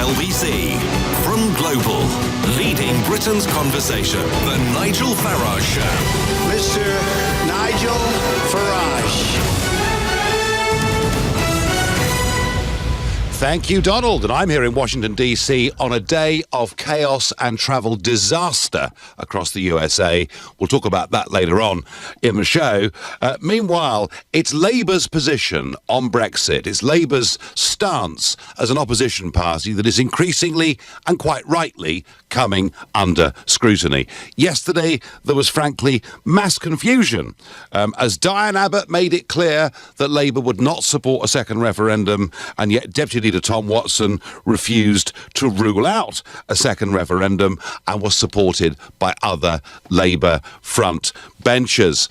LBC. From Global, leading Britain's conversation, the Nigel Farage Show. Mr. Nigel Farage. Thank you, Donald. And I'm here in Washington, D.C. on a day of chaos and travel disaster across the USA. We'll talk about that later on in the show. Meanwhile, it's Labour's position on Brexit. It's Labour's stance as an opposition party that is increasingly, and quite rightly, coming under scrutiny. Yesterday, there was frankly mass confusion as Diane Abbott made it clear that Labour would not support a second referendum, and yet Deputy Leader Tom Watson refused to rule out a second referendum and was supported by other Labour front benchers.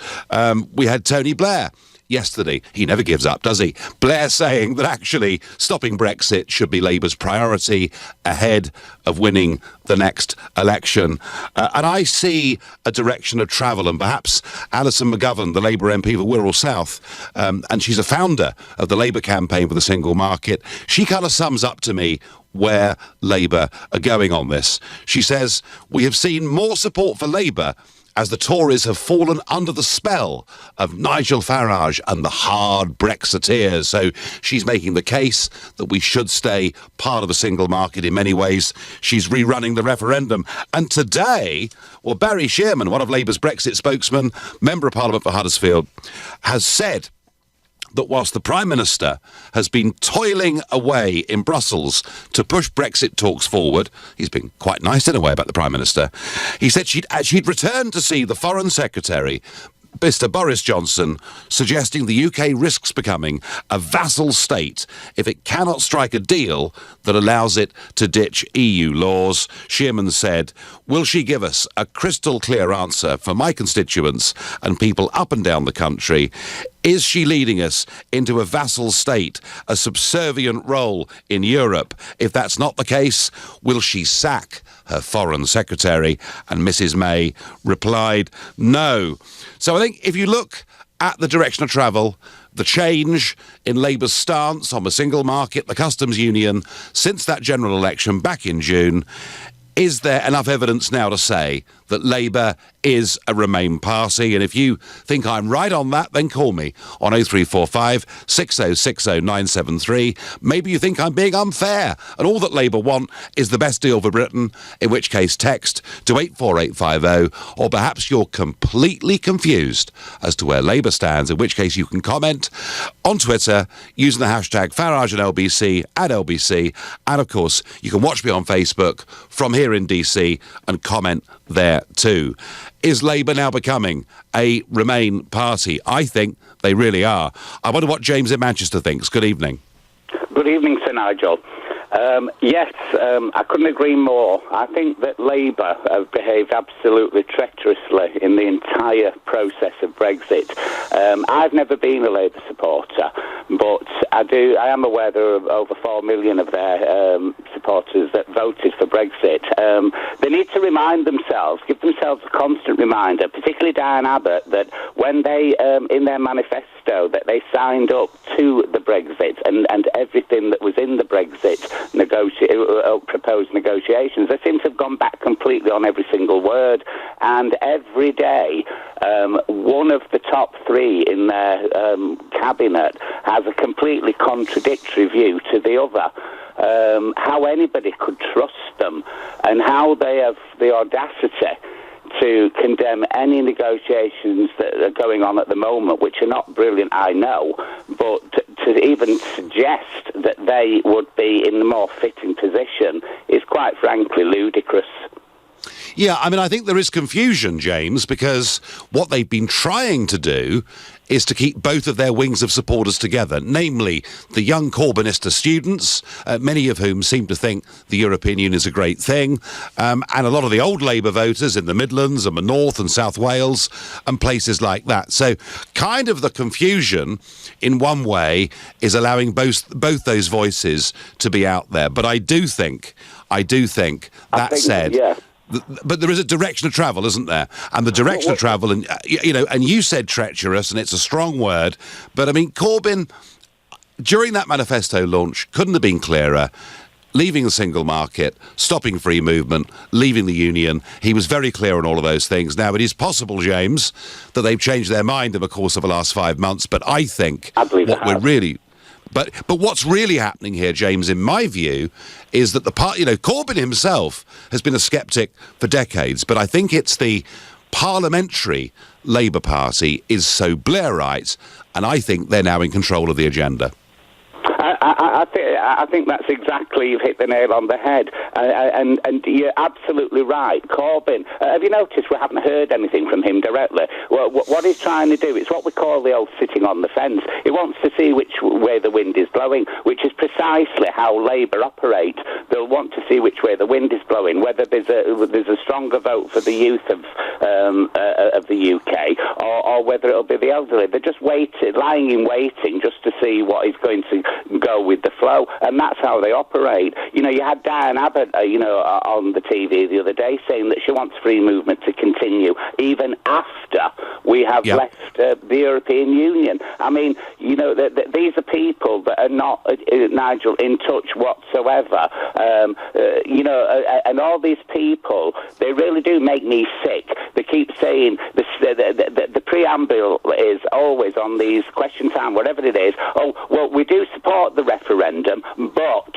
We had Tony Blair yesterday. He never gives up, does he? Blair saying that actually stopping Brexit should be Labour's priority ahead of winning the next election. And I see a direction of travel, and perhaps Alison McGovern, the Labour MP for Wirral South, and she's a founder of the Labour campaign for the single market, she kind of sums up to me where Labour are going on this. She says, we have seen more support for Labour as the Tories have fallen under the spell of Nigel Farage and the hard Brexiteers. So she's making the case that we should stay part of the single market in many ways. She's rerunning the referendum. And today, well, Barry Shearman, one of Labour's Brexit spokesmen, Member of Parliament for Huddersfield, has said that whilst the Prime Minister has been toiling away in Brussels to push Brexit talks forward, he's been quite nice in a way about the Prime Minister, he said she'd returned to see the Foreign Secretary, Mr. Boris Johnson, suggesting the UK risks becoming a vassal state if it cannot strike a deal that allows it to ditch EU laws. Shearman said, will she give us a crystal clear answer for my constituents and people up and down the country? Is she leading us into a vassal state, a subservient role in Europe? If that's not the case, will she sack her Foreign Secretary? And Mrs May replied, no. So I think if you look at the direction of travel, the change in Labour's stance on the single market, the customs union, since that general election back in June, is there enough evidence now to say that Labour is a Remain party? And if you think I'm right on that, then call me on 0345 6060 973. Maybe you think I'm being unfair and all that Labour want is the best deal for Britain, in which case text to 84850, or perhaps you're completely confused as to where Labour stands, in which case you can comment on Twitter using the hashtag Farage and LBC at LBC, and of course you can watch me on Facebook from here in DC and comment there too. Is Labour now becoming a Remain party? I think they really are. I wonder what James in Manchester thinks. Good evening. Good evening, Sir Nigel. Yes, I couldn't agree more. I think that Labour have behaved absolutely treacherously in the entire process of Brexit. I've never been a Labour supporter, but I am aware there are over 4 million of their supporters that voted for Brexit. They need to remind themselves, give themselves a constant reminder, particularly Diane Abbott, that when they, in their manifesto, that they signed up to the Brexit and everything that was in the Brexit proposed negotiations, they seem to have gone back completely on every single word. And every day, one of the top three in their cabinet has a completely contradictory view to the other. How anybody could trust them, and how they have the audacity to condemn any negotiations that are going on at the moment, which are not brilliant, I know, but to even suggest that they would be in a more fitting position is quite frankly ludicrous. Yeah, I mean, I think there is confusion, James, because what they've been trying to do is to keep both of their wings of supporters together, namely the young Corbynista students, many of whom seem to think the European Union is a great thing, and a lot of the old Labour voters in the Midlands and the North and South Wales and places like that. So kind of the confusion, in one way, is allowing both those voices to be out there. But I do think, that said... Yeah. But there is a direction of travel, isn't there? And the direction of travel, and and you said treacherous, and it's a strong word. But I mean, Corbyn, during that manifesto launch, couldn't have been clearer. leaving the single market, stopping free movement, leaving the union. He was very clear on all of those things. Now, it is possible, James, that they've changed their mind in the course of the last 5 months, but I think what we're really... But what's really happening here, James, in my view, is that the party, Corbyn himself has been a sceptic for decades, but I think it's the parliamentary Labour Party is so Blairite, and I think they're now in control of the agenda. I think that's exactly, you've hit the nail on the head, and you're absolutely right. Corbyn, have you noticed we haven't heard anything from him directly? Well, what he's trying to do, it's what we call the old sitting on the fence. He wants to see which way the wind is blowing, which is precisely how Labour operate. They'll want to see which way the wind is blowing, whether there's a stronger vote for the youth of the UK, or whether it'll be the elderly. They're just lying in waiting just to see what is going to go with the flow, and that's how they operate. You had Diane Abbott, on the TV the other day saying that she wants free movement to continue even after we have left the European Union. I mean, these are people that are not, Nigel, in touch whatsoever. And all these people, they really do make me sick. They keep saying the preamble is always on these question time, whatever it is. Oh, well, we do support the referendum, but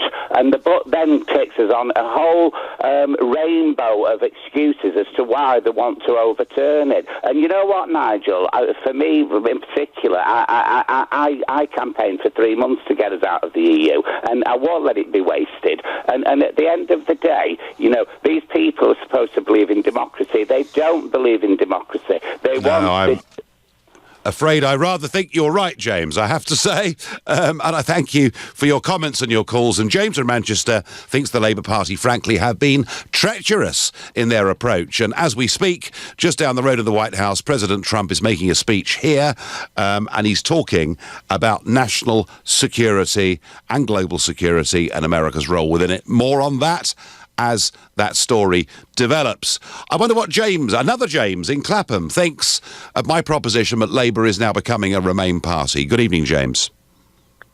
the but then takes us on a whole rainbow of excuses as to why they want to overturn it. And you know what, Nigel? For me, in particular, I campaigned for 3 months to get us out of the EU, and I won't let it be wasted. And at the end of the day, these people are supposed to believe in democracy. They don't believe in democracy. I'm afraid I rather think you're right, James, I have to say. And I thank you for your comments and your calls. And James from Manchester thinks the Labour Party, frankly, have been treacherous in their approach. And as we speak, just down the road of the White House, President Trump is making a speech here, and he's talking about national security and global security and America's role within it. More on that as that story develops. I wonder what another James in Clapham, thinks of my proposition that Labour is now becoming a Remain party. Good evening, James.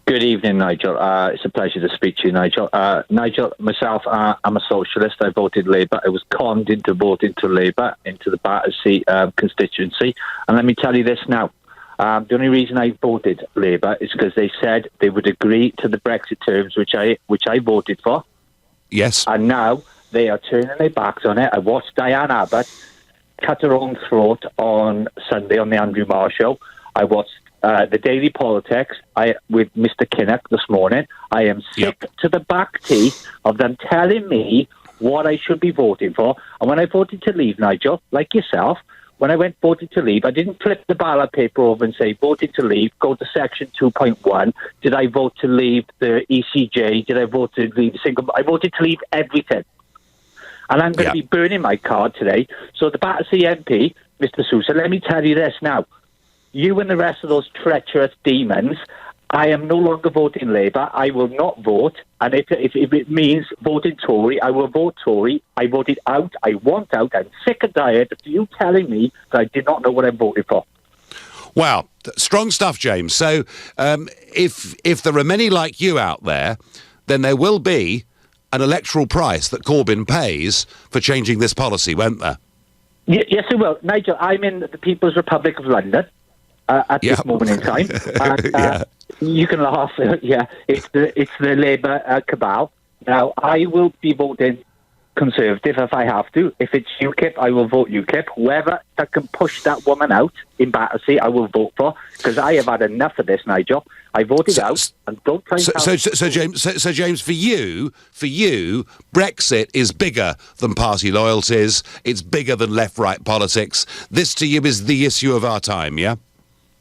Good evening, Nigel. It's a pleasure to speak to you, Nigel. Nigel, myself, I'm a socialist. I voted Labour. I was conned into voting to Labour, into the Battersea constituency. And let me tell you this now. The only reason I voted Labour is because they said they would agree to the Brexit terms, which I voted for. Yes. And now they are turning their backs on it. I watched Diane Abbott cut her own throat on Sunday on the Andrew Marr show. I watched the Daily Politics with Mr. Kinnock this morning. I am sick to the back teeth of them telling me what I should be voting for. And when I voted to leave, Nigel, like yourself, when I went voted to leave, I didn't flip the ballot paper over and say, voted to leave, go to section 2.1. Did I vote to leave the ECJ? Did I vote to leave I voted to leave everything. And I'm going to be burning my card today. So the Battersea MP, Mr. Sousa, let me tell you this now. You and the rest of those treacherous demons, I am no longer voting Labour. I will not vote. And if it means voting Tory, I will vote Tory. I voted out. I want out. I'm sick and tired of you telling me that I did not know what I voted for. Wow, strong stuff, James. So if there are many like you out there, then there will be an electoral price that Corbyn pays for changing this policy, won't there? Yes, it will. Nigel, I'm in the People's Republic of London at this moment in time. And, you can laugh. It's the Labour cabal. Now, I will be voting Conservative if I have to. If it's UKIP, I will vote UKIP. Whoever that can push that woman out in Battersea, I will vote for, because I have had enough of this, Nigel. I voted out, and don't try and So James, for you, Brexit is bigger than party loyalties. It's bigger than left-right politics. This to you is the issue of our time, yeah?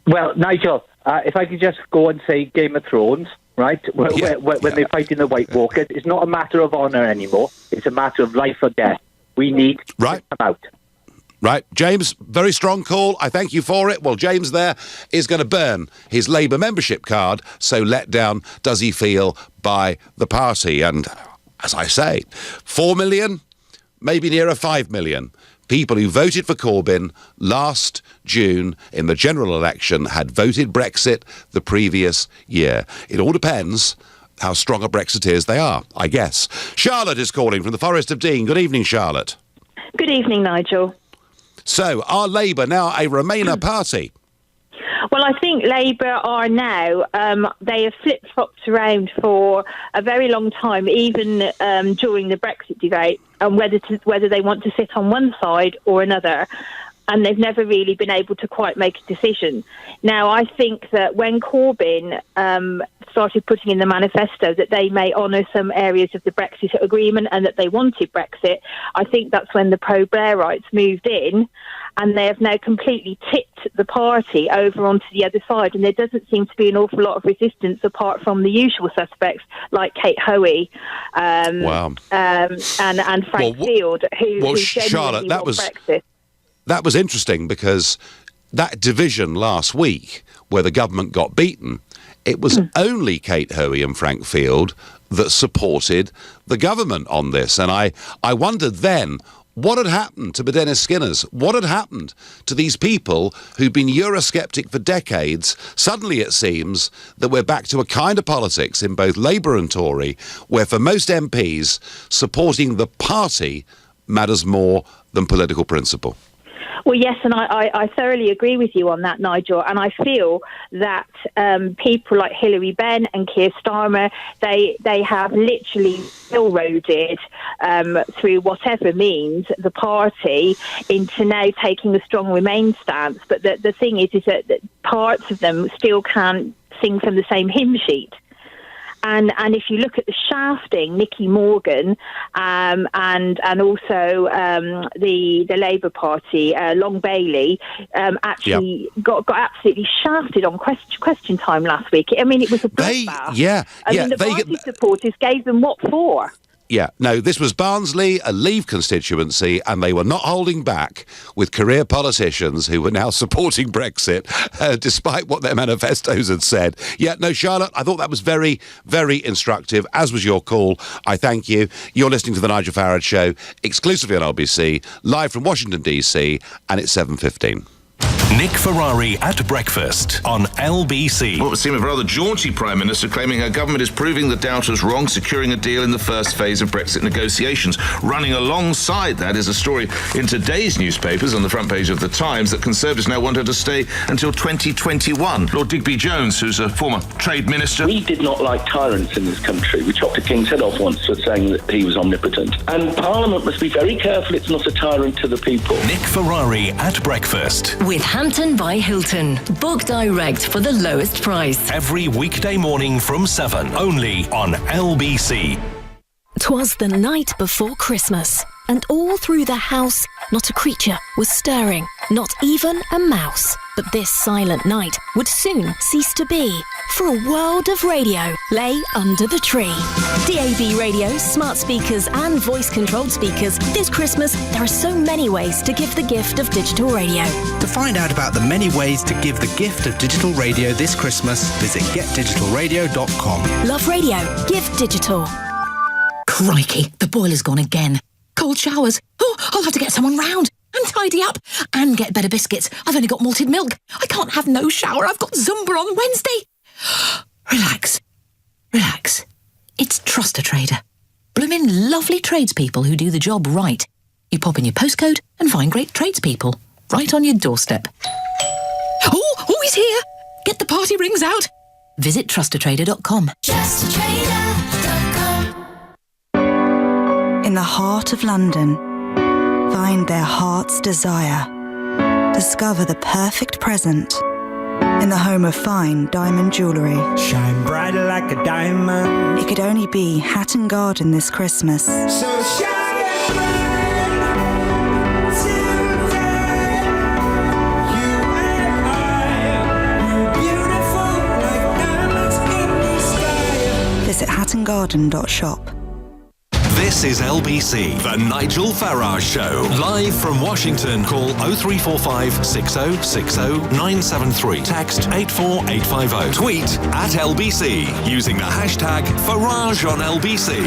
Well, Nigel, if I could just go and say Game of Thrones, right? When they're fighting the White Walkers, it's not a matter of honour anymore. It's a matter of life or death. We need to come out. Right. James, very strong call. I thank you for it. Well, James there is going to burn his Labour membership card, so let down does he feel by the party. And as I say, 4 million, maybe nearer 5 million. People who voted for Corbyn last June in the general election had voted Brexit the previous year. It all depends how strong a Brexiteers they are, I guess. Charlotte is calling from the Forest of Dean. Good evening, Charlotte. Good evening, Nigel. So, are Labour now a Remainer party? Well, I think Labour are now, they have flip-flopped around for a very long time, even during the Brexit debate, and whether they want to sit on one side or another. And they've never really been able to quite make a decision. Now, I think that when Corbyn started putting in the manifesto that they may honour some areas of the Brexit agreement and that they wanted Brexit, I think that's when the pro-Blairites moved in, and they have now completely tipped the party over onto the other side, and there doesn't seem to be an awful lot of resistance apart from the usual suspects like Kate Hoey and Frank Field, who genuinely Charlotte, want Brexit. That was interesting because that division last week where the government got beaten, it was only Kate Hoey and Frank Field that supported the government on this. And I wondered then, what had happened to Badena Skinners? What had happened to these people who've been Eurosceptic for decades? Suddenly it seems that we're back to a kind of politics in both Labour and Tory where for most MPs, supporting the party matters more than political principle. Well, yes, and I thoroughly agree with you on that, Nigel. And I feel that people like Hilary Benn and Keir Starmer, they have literally eroded through whatever means the party into now taking a strong Remain stance. But the thing is that parts of them still can't sing from the same hymn sheet. And if you look at the shafting, Nicky Morgan and also the Labour Party, Long Bailey, actually got absolutely shafted on question time last week. I mean, it was a bloodbath. The party supporters gave them what for? Yeah, no, this was Barnsley, a Leave constituency, and they were not holding back with career politicians who were now supporting Brexit, despite what their manifestos had said. Yeah, no, Charlotte, I thought that was very, very instructive, as was your call. I thank you. You're listening to The Nigel Farage Show, exclusively on LBC, live from Washington, D.C., and it's 7:15. Nick Ferrari at breakfast on LBC. What would seem a rather jaunty Prime Minister claiming her government is proving the doubters wrong, securing a deal in the first phase of Brexit negotiations. Running alongside that is a story in today's newspapers on the front page of The Times that Conservatives now want her to stay until 2021. Lord Digby Jones, who's a former trade minister. We did not like tyrants in this country. We chopped the king's head off once for saying that he was omnipotent. And Parliament must be very careful it's not a tyrant to the people. Nick Ferrari at breakfast. With Hampton by Hilton. Book direct for the lowest price. Every weekday morning from 7, only on LBC. 'Twas the night before Christmas, and all through the house, not a creature was stirring, not even a mouse. But this silent night would soon cease to be, for a world of radio lay under the tree. DAB radio, smart speakers and voice-controlled speakers. This Christmas, there are so many ways to give the gift of digital radio. To find out about the many ways to give the gift of digital radio this Christmas, visit getdigitalradio.com. Love radio. Give digital. Crikey, the boiler's gone again. Cold showers. Oh, I'll have to get someone round and tidy up and get better biscuits. I've only got malted milk. I can't have no shower. I've got Zumba on Wednesday. Relax. Relax. It's Trust a Trader. Bloomin' lovely tradespeople who do the job right. You pop in your postcode and find great tradespeople right on your doorstep. Oh, he's here. Get the party rings out. Visit trustatrader.com. In the heart of London, find their heart's desire. Discover the perfect present in the home of fine diamond jewellery. Shine bright like a diamond. It could only be Hatton Garden this Christmas. So shine bright tonight. You and I, we're beautiful like diamonds in the sky. Visit hattongarden.shop. This is LBC, The Nigel Farage Show. Live from Washington. Call 0345 6060 973. Text 84850. Tweet at LBC using the hashtag Farage on LBC.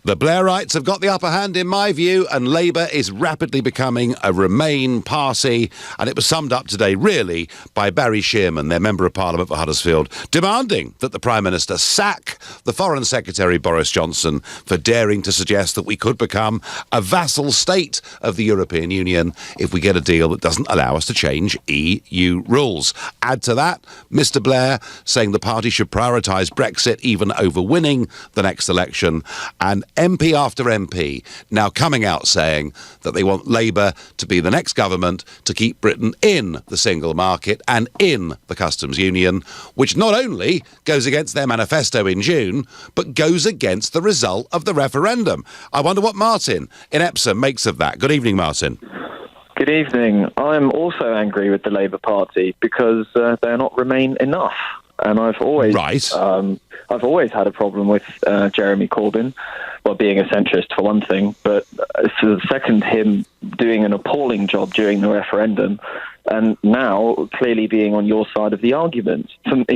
The Blairites have got the upper hand in my view, and Labour is rapidly becoming a Remain party, and it was summed up today really by Barry Shearman, their Member of Parliament for Huddersfield, demanding that the Prime Minister sack the Foreign Secretary Boris Johnson for daring to suggest that we could become a vassal state of the European Union if we get a deal that doesn't allow us to change EU rules. Add to that, Mr Blair saying the party should prioritise Brexit even over winning the next election, and MP after MP now coming out saying that they want Labour to be the next government to keep Britain in the single market and in the customs union, which not only goes against their manifesto in June, but goes against the result of the referendum. I wonder what Martin in Epsom makes of that. Good evening, Martin. Good evening. I'm also angry with the Labour Party because they're not Remain enough. And I've always had a problem with Jeremy Corbyn, well, being a centrist for one thing, but for the second, him doing an appalling job during the referendum, and now clearly being on your side of the argument.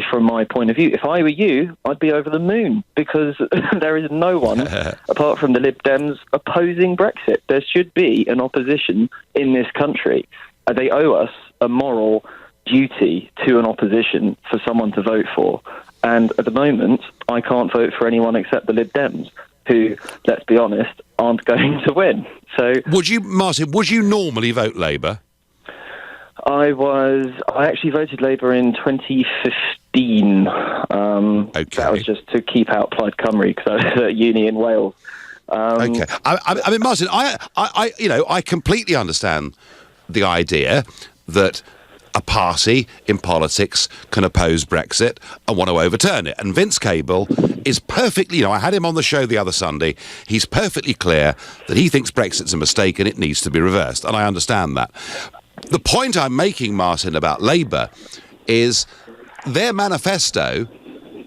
From my point of view, if I were you, I'd be over the moon, because there is no one, apart from the Lib Dems, opposing Brexit. There should be an opposition in this country. They owe us a moral duty to an opposition for someone to vote for. And at the moment, I can't vote for anyone except the Lib Dems, who, let's be honest, aren't going to win. So, Martin, would you normally vote Labour? I actually voted Labour in 2015. Okay. That was just to keep out Plaid Cymru because I was at uni in Wales. Okay. I mean, Martin, I completely understand the idea that a party in politics can oppose Brexit and want to overturn it. And Vince Cable is perfectly, I had him on the show the other Sunday, he's perfectly clear that he thinks Brexit's a mistake and it needs to be reversed. And I understand that. The point I'm making, Martin, about Labour is their manifesto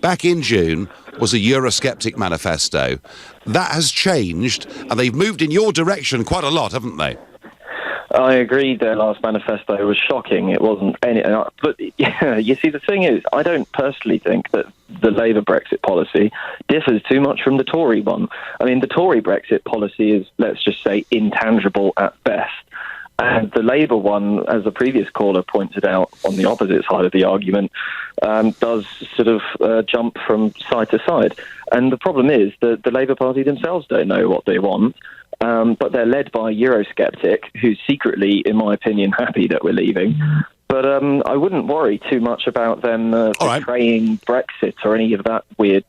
back in June was a Eurosceptic manifesto. That has changed and they've moved in your direction quite a lot, haven't they? I agree their last manifesto was shocking. It wasn't any... But, yeah, you see, the thing is, I don't personally think that the Labour Brexit policy differs too much from the Tory one. I mean, the Tory Brexit policy is, let's just say, intangible at best. And the Labour one, as the previous caller pointed out on the opposite side of the argument, does sort of jump from side to side. And the problem is that the Labour Party themselves don't know what they want. But they're led by a Eurosceptic who's secretly, in my opinion, happy that we're leaving. But I wouldn't worry too much about them betraying Brexit or any of that weird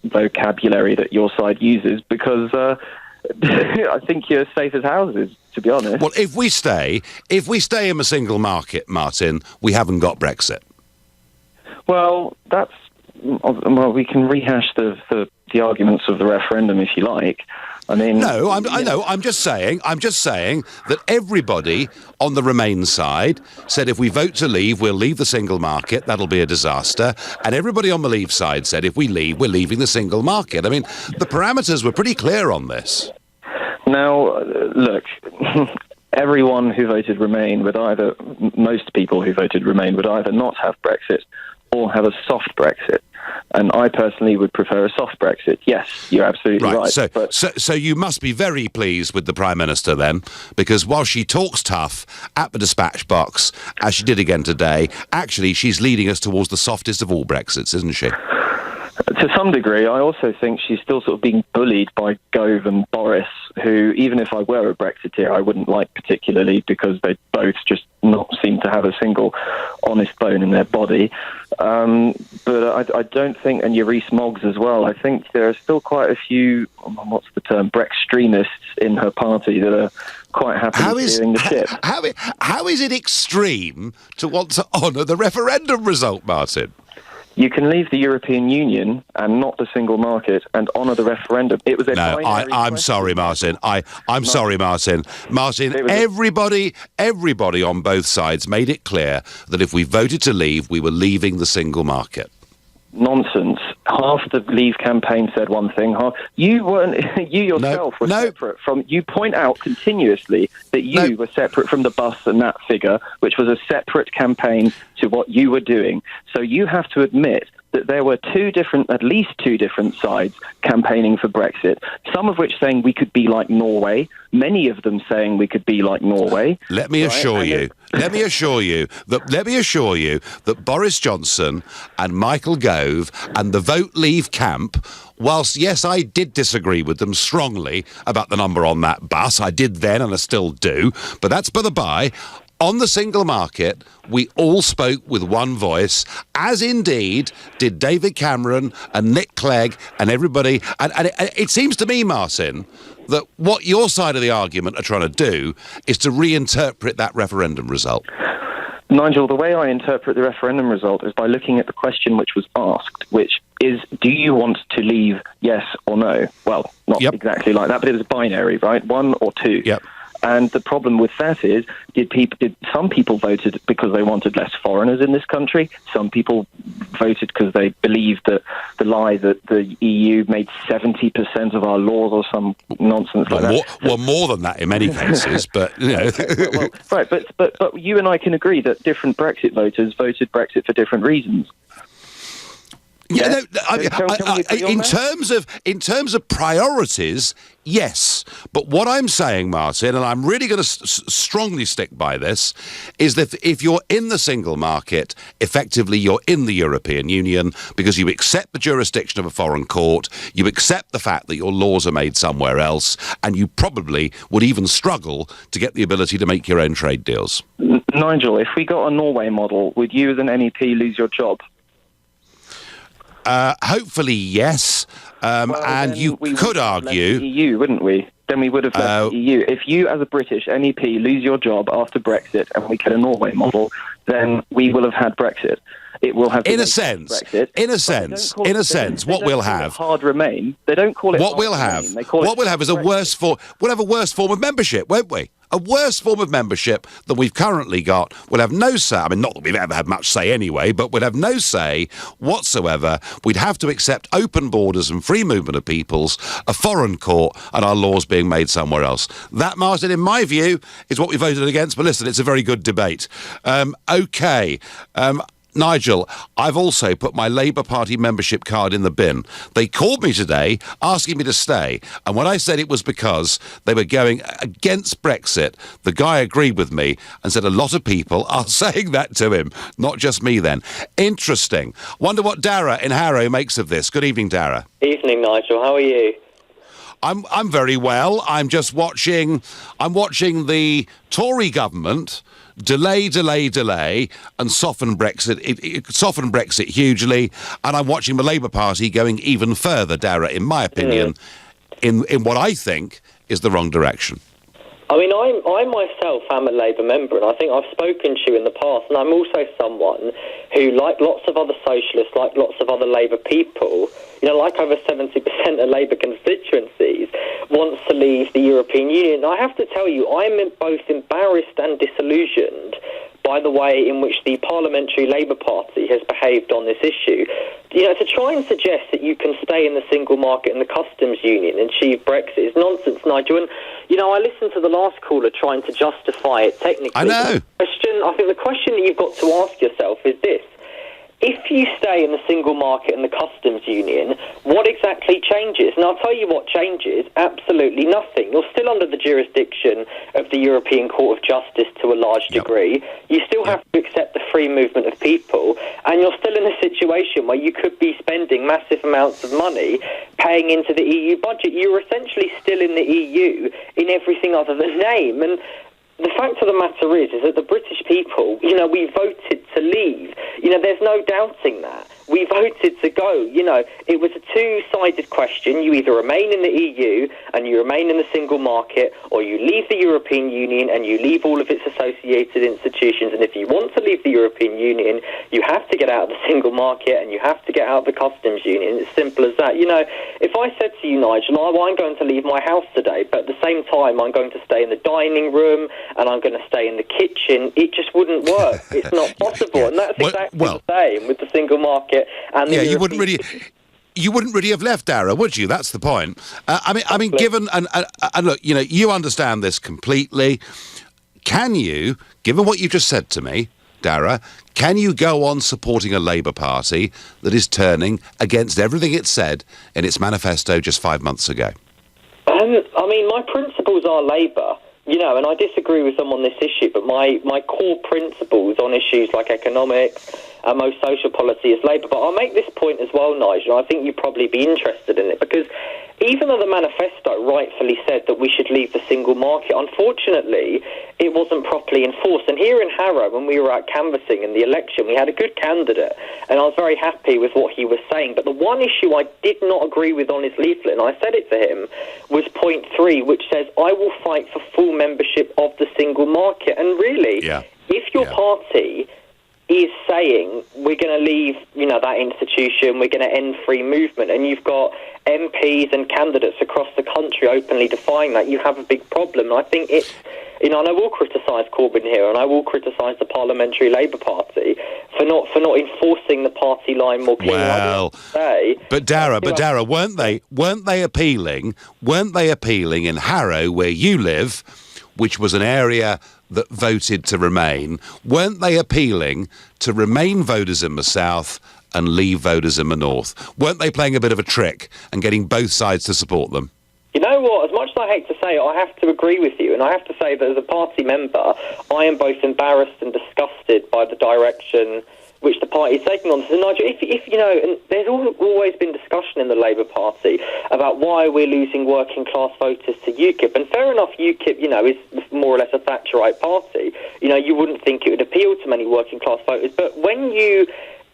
vocabulary that your side uses, because I think you're safe as houses, to be honest. Well, if we stay in a single market, Martin, we haven't got Brexit. Well, we can rehash the arguments of the referendum if you like. I mean, no, I know. I'm just saying that everybody on the Remain side said if we vote to leave, we'll leave the single market. That'll be a disaster. And everybody on the Leave side said if we leave, we're leaving the single market. I mean, the parameters were pretty clear on this. Now, look, everyone who voted Remain most people who voted Remain would either not have Brexit or have a soft Brexit. And I personally would prefer a soft Brexit. Yes, you're absolutely right. So you must be very pleased with the Prime Minister then, because while she talks tough at the dispatch box, as she did again today, actually she's leading us towards the softest of all Brexits, isn't she? To some degree. I also think she's still sort of being bullied by Gove and Boris, who, even if I were a Brexiteer, I wouldn't like particularly, because they both just not seem to have a single honest bone in their body. But I don't think, and Rees Moggs as well, I think there are still quite a few, what's the term, Brextremists in her party that are quite happy steering the ship. How is it extreme to want to honour the referendum result, Martin? You can leave the European Union and not the single market and honour the referendum. It was a I'm sorry, Martin. I'm sorry, Martin. Martin, everybody on both sides made it clear that if we voted to leave, we were leaving the single market. Nonsense. Half the Leave campaign said one thing. You yourself were separate from... You point out continuously that you were separate from the bus and that figure, which was a separate campaign to what you were doing. So you have to admit that there were at least two different sides campaigning for Brexit, some of which saying we could be like Norway, many of them saying we could be like Norway. Let me assure you that Boris Johnson and Michael Gove and the Vote Leave camp, whilst, yes, I did disagree with them strongly about the number on that bus, I did then and I still do, but that's by the by. On the single market, we all spoke with one voice, as indeed did David Cameron and Nick Clegg and everybody. And it seems to me, Martin, that what your side of the argument are trying to do is to reinterpret that referendum result. Nigel, the way I interpret the referendum result is by looking at the question which was asked, which is, do you want to leave, yes or no? Well, not exactly like that, but it was binary, right? 1 or 2. Yep. And the problem with that is, did some people voted because they wanted less foreigners in this country? Some people voted because they believed that the lie that the EU made 70% of our laws or some nonsense like that. Well, more than that in many cases, but you know. Right, but you and I can agree that different Brexit voters voted Brexit for different reasons. Yeah, no, in terms of priorities, yes. But what I'm saying, Martin, and I'm really going to strongly stick by this, is that if you're in the single market, effectively you're in the European Union because you accept the jurisdiction of a foreign court, you accept the fact that your laws are made somewhere else, and you probably would even struggle to get the ability to make your own trade deals. Nigel, if we got a Norway model, would you as an MEP lose your job? Hopefully, yes. And you could argue... the EU, wouldn't we? Then we would have left the EU. If you, as a British MEP, lose your job after Brexit and we get a Norway model, then we will have had Brexit. It will have... In a sense, what we'll have... hard remain. They don't call it what we'll have. What we'll have is a worse form... We'll have a worse form of membership, won't we? A worse form of membership than we've currently got. We'll have no say. I mean, not that we've ever had much say anyway, but we'll have no say whatsoever. We'd have to accept open borders and free movement of peoples, a foreign court, and our laws being made somewhere else. That, Martin, in my view, is what we voted against. But listen, it's a very good debate. OK. Nigel, I've also put my Labour Party membership card in the bin. They called me today asking me to stay, and when I said it was because they were going against Brexit, the guy agreed with me and said a lot of people are saying that to him, not just me then. Interesting. Wonder what Dara in Harrow makes of this. Good evening, Dara. Evening, Nigel. How are you? I'm very well. I'm watching the Tory government delay, and soften Brexit. Soften Brexit hugely, and I'm watching the Labour Party going even further, Dara, in my opinion, in what I think is the wrong direction. I mean, I myself am a Labour member, and I think I've spoken to you in the past, and I'm also someone who, like lots of other socialists, like lots of other Labour people, you know, like over 70% of Labour constituencies, wants to leave the European Union. And I have to tell you, I'm both embarrassed and disillusioned by the way in which the Parliamentary Labour Party has behaved on this issue. You know, to try and suggest that you can stay in the single market and the customs union and achieve Brexit is nonsense, Nigel. And, you know, I listened to the last caller trying to justify it technically. I know. I think the question that you've got to ask yourself is this. If you stay in the single market and the customs union, what exactly changes? And I'll tell you what changes. Absolutely nothing. You're still under the jurisdiction of the European Court of Justice to a large degree. You still have to accept the free movement of people. And you're still in a situation where you could be spending massive amounts of money paying into the EU budget. You're essentially still in the EU in everything other than name. And the fact of the matter is that the British people, you know, we voted to leave. You know, there's no doubting that. We voted to go. You know, it was a two-sided question. You either remain in the EU and you remain in the single market, or you leave the European Union and you leave all of its associated institutions. And if you want to leave the European Union, you have to get out of the single market and you have to get out of the customs union. It's simple as that. You know, if I said to you, Nigel, I'm going to leave my house today, but at the same time I'm going to stay in the dining room and I'm going to stay in the kitchen, it just wouldn't work. It's not possible. And that's exactly the same with the single market. And you wouldn't really have left, Dara, would you? That's the point. I mean, given and look, you know, you understand this completely. Can you, given what you just said to me, Dara, can you go on supporting a Labour Party that is turning against everything it said in its manifesto just 5 months ago? I mean, my principles are Labour, you know, and I disagree with them on this issue, but my core principles on issues like economics and most social policy is Labour. But I'll make this point as well, Nigel, and I think you'd probably be interested in it, because even though the manifesto rightfully said that we should leave the single market, unfortunately, it wasn't properly enforced. And here in Harrow, when we were out canvassing in the election, we had a good candidate, and I was very happy with what he was saying. But the one issue I did not agree with on his leaflet, and I said it to him, was point 3, which says, I will fight for full membership of the single market. And really, if your party is saying we're going to leave, you know, that institution, we're going to end free movement, and you've got MPs and candidates across the country openly defying that, you have a big problem. And I think it's, you know, and I will criticise Corbyn here, and I will criticise the Parliamentary Labour Party for not enforcing the party line more clearly. Well, but Dara, weren't they appealing in Harrow, where you live, which was an area that voted to Remain? Weren't they appealing to Remain voters in the south and Leave voters in the north? Weren't they playing a bit of a trick and getting both sides to support them? You know what, as much as I hate to say it, I have to agree with you, and I have to say that as a party member, I am both embarrassed and disgusted by the direction which the party is taking on. So, Nigel, if you know, and there's always been discussion in the Labour Party about why we're losing working class voters to UKIP, and fair enough, UKIP, you know, is more or less a Thatcherite party. You know, you wouldn't think it would appeal to many working class voters, but when you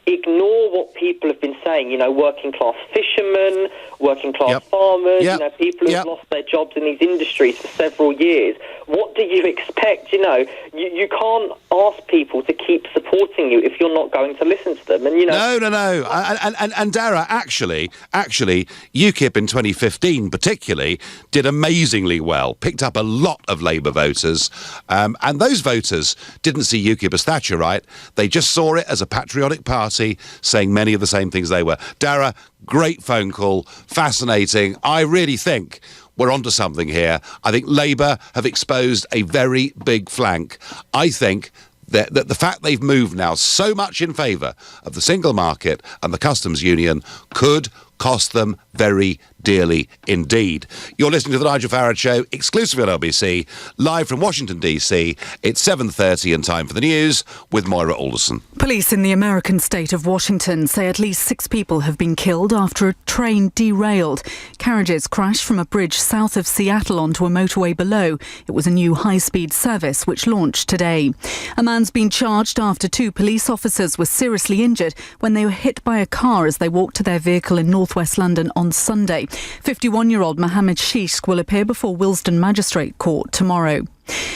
ignore what people have been saying, you know, working class fishermen, working class farmers, you know, people who've lost their jobs in these industries for several years, what do you expect? You know, you can't ask people to keep supporting you if you're not going to listen to them. And you know, no. And Dara, actually, UKIP in 2015 particularly did amazingly well, picked up a lot of Labour voters, and those voters didn't see UKIP as Thatcherite. They just saw it as a patriotic party saying many of the same things they were. Dara, great phone call, fascinating. I really think we're onto something here. I think Labour have exposed a very big flank. I think that the fact they've moved now so much in favour of the single market and the customs union could cost them very dearly indeed. You're listening to the Nigel Farage Show, exclusively on LBC, live from Washington, D.C. It's 7:30 and time for the news with Moira Alderson. Police in the American state of Washington say at least 6 people have been killed after a train derailed. Carriages crashed from a bridge south of Seattle onto a motorway below. It was a new high-speed service which launched today. A man's been charged after 2 police officers were seriously injured when they were hit by a car as they walked to their vehicle in northwest London on Sunday. 51-year-old Mohammed Shishk will appear before Willesden Magistrate Court tomorrow.